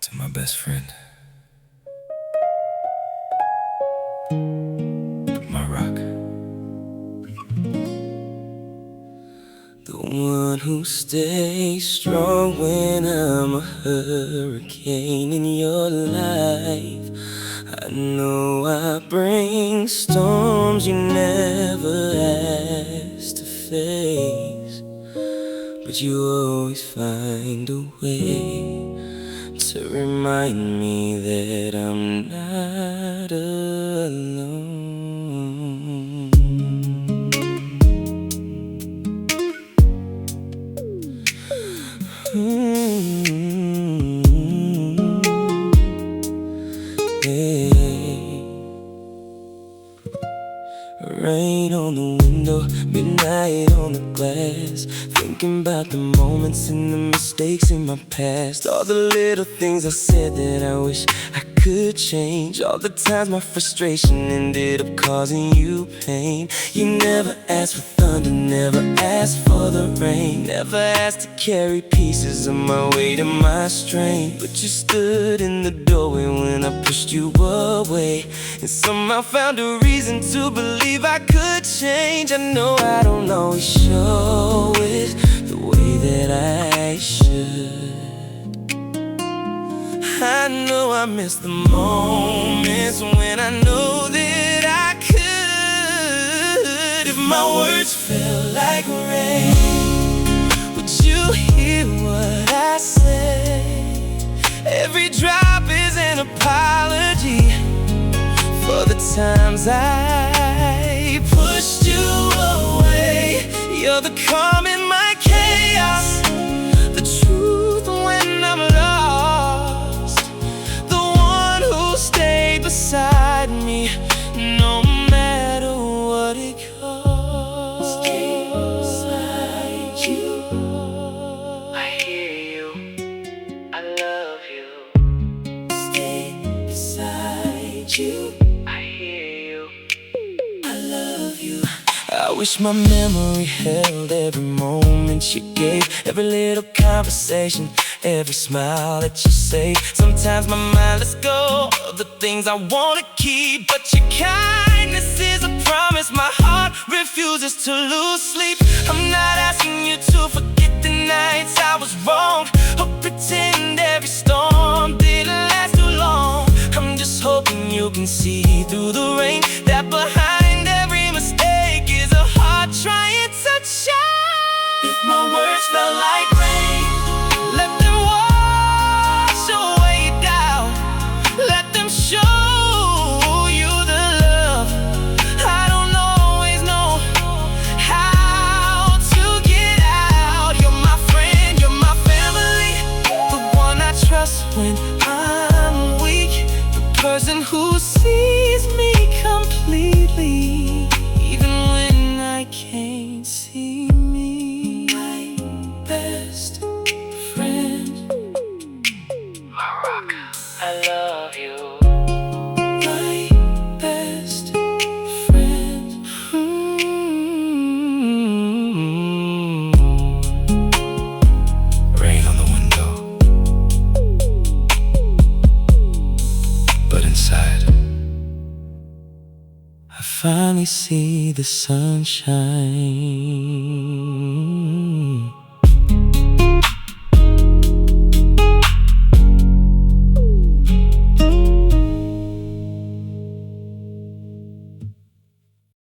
To my best friend, my rock. The one who stays strong when I'm a hurricane in your life. I know I bring storms you never asked to face, but you always find a way to remind me that I'm not alone. Hey. Rain on the window, midnight on the glass, thinking about the moments and the mistakes in my past. All the little things I said that I wish I could change. All the times my frustration ended up causing you pain. You never asked for thunder, never asked for the rain, never asked to carry pieces of my weight and my strain. But you stood in the doorway when I pushed you away, and somehow found a reason to believe I could change. I know I don't always show it the way that I should. I know I miss the moments when I know that I could. If my words felt like rain, would you hear what I say? Every drop is an apology for the times I pushed you away. You're the calm in my chaos, the truth when I'm lost, the one who stayed beside me no matter what it costs. Stay beside you. I hear you, I love you. Stay beside you. I hear you, I love you. I wish my memory held every moment you gave, every little conversation, every smile that you say. Sometimes my mind lets go of the things I wanna keep, but your kindness is a promise my heart refuses to lose sleep. I'm not asking you to forget the nights I was wrong, or pretend every storm didn't last too long. I'm just hoping you can see through the rain that behind every mistake is a heart trying to shine. If my words felt like rain, let them wash away your doubt. Let them show you the love I don't always know how to get out. You're my friend, you're my family, the one I trust when I'm weak, the person who sees me completely even when I can't see me. My best friend, my rock, I love you. My best friend. Rain on the window, but inside I finally see the sunshine.